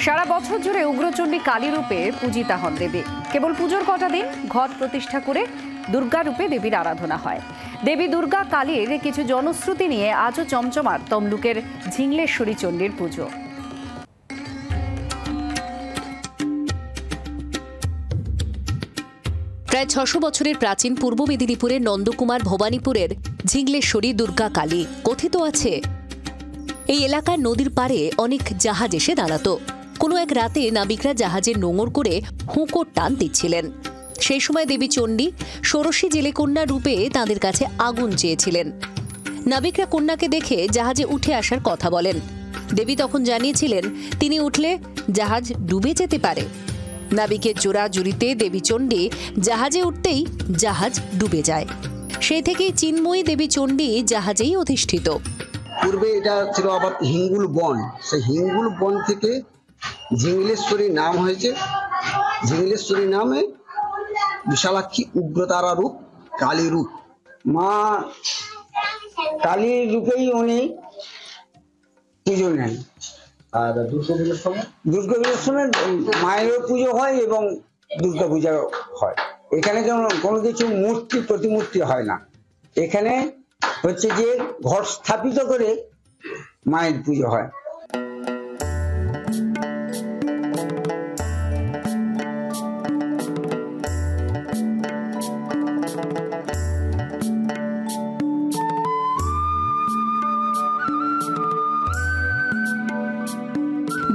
সারা বছর জুড়ে উগ্রচণ্ডী কালী রূপে পূজিতা হন দেবী। কেবল পুজোর কটা দিন ঘট প্রতিষ্ঠা করে দুর্গা রূপে দেবীর আরাধনা হয়। দেবী দুর্গা কালীর কিছু জনশ্রুতি নিয়ে আজও চমচমার তমলুকের ঝিংলেশ্বরী চণ্ডীর পুজো। প্রায় ৬০০ বছরের প্রাচীন পূর্ব মেদিনীপুরের নন্দকুমার ভবানীপুরের ঝিংলেশ্বরী দুর্গা কালী কথিত আছে। এই এলাকার নদীর পাড়ে অনেক জাহাজ এসে দাঁড়াতো। কোনো এক রাতে নাবিকরা জাহাজের নোঙর করে হুঁকোর টান দিচ্ছিলেন। সেই সময় দেবী চণ্ডী ষোড়শী জেলেকন্যা রূপে তাঁদের কাছে আগুন চেয়েছিলেন। নাবিকরা কন্যাকে দেখে জাহাজে উঠে আসার কথা বলেন। দেবী তখন জানিয়েছিলেন তিনি উঠলে জাহাজ ডুবে যেতে পারে। নাবিকের জোড়াজুড়িতে দেবী চণ্ডী জাহাজে উঠতেই জাহাজ ডুবে যায়। সেই থেকেই চিন্ময়ী দেবী চণ্ডী জাহাজেই অধিষ্ঠিত। পূর্বে এটা ছিল আবার হিঙ্গুল বন, সেই হিঙ্গুল বন থেকে ঝিংলেশ্বরী নাম হয়েছে। ঝিংলেশ্বরী নামে বিশালাক্ষী উগ্রতারা রূপ, কালী রূপ। মা কালীর রূপেই উনি পুজো নেন। আর দুর্গাপুজোর সময় মায়েরও পুজো হয় এবং দুর্গা পূজা হয়। এখানে কোনো কিছু মূর্তি প্রতিমূর্তি হয় না। এখানে হচ্ছে যে ঘট স্থাপিত করে মায়ের পুজো হয়।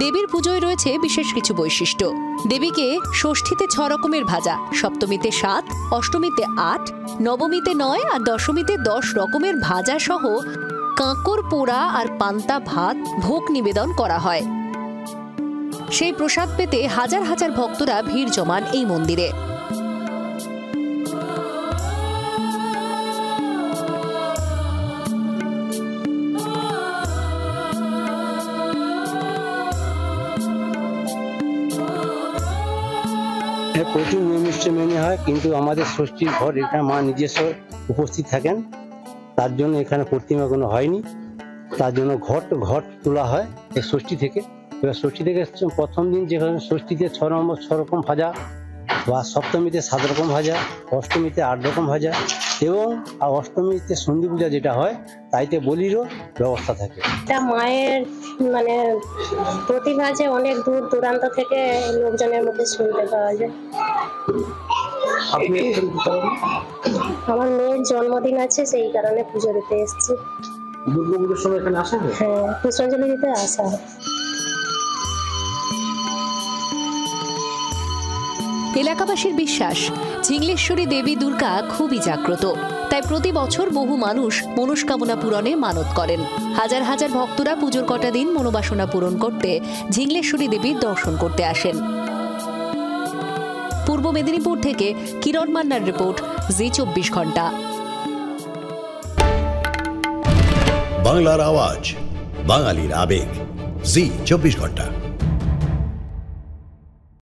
দেবীর পুজোয় রয়েছে বিশেষ কিছু বৈশিষ্ট্য। দেবীকে ষষ্ঠীতে ৬ রকমের ভাজা, সপ্তমীতে ৭, অষ্টমীতে ৮, নবমীতে ৯ আর দশমীতে ১০ রকমের ভাজা সহ কাঁকড় পোড়া আর পান্তা ভাত ভোগ নিবেদন করা হয়। সেই প্রসাদ পেতে হাজার হাজার ভক্তরা ভিড় জমান এই মন্দিরে। প্রচুর নিয়মিষ্ট মেনে হয়, কিন্তু আমাদের ষষ্ঠীর ঘর এখানে মা নিজস্ব উপস্থিত থাকেন। তার জন্য এখানে প্রতিমা কোনো হয়নি। তার জন্য ঘট তোলা হয় এই ষষ্ঠী থেকে। এবার ষষ্ঠী থেকে প্রথম দিন যেখানে ষষ্ঠীতে ৬ রকম ভাজা, বা সপ্তমীতে ৭ রকম ভাজা, অষ্টমীতে ৮ রকম ভাজা, এবং অষ্টমীতে সন্ধি পূজা যেটা হয় তাইতে বলিরও ব্যবস্থা থাকে। এটা মায়ের মানে প্রতিভা যে অনেক দূর দূরান্ত থেকে লোকজনের মধ্যে শুনতে পাওয়া যায়। আমার মেয়ের জন্মদিন আছে, সেই কারণে পুজো দিতে এসেছি। দুর্গাপুজোর সময় এখানে আসা হয়? হ্যাঁ, পুষ্পাঞ্জলি দিতে আসা হয়। এলাকাবাসীর বিশ্বাস, ঝিংলেশ্বরী দেবী দুর্গা খুবই জাগ্রত। তাই প্রতি বছর বহু মানুষ মনস্কামনা পূরণে মানত করেন। হাজার হাজার ভক্তরা পুজোর কটা দিন মনোবাসনা পূরণ করতে ঝিংলেশ্বরী দেবীর দর্শন করতে আসেন। পূর্ব মেদিনীপুর থেকে কিরণ মান্নার রিপোর্ট, জি ২৪ ঘন্টা। বাংলার আওয়াজ, বাঙালির আবেগ, জি ২৪ ঘন্টা।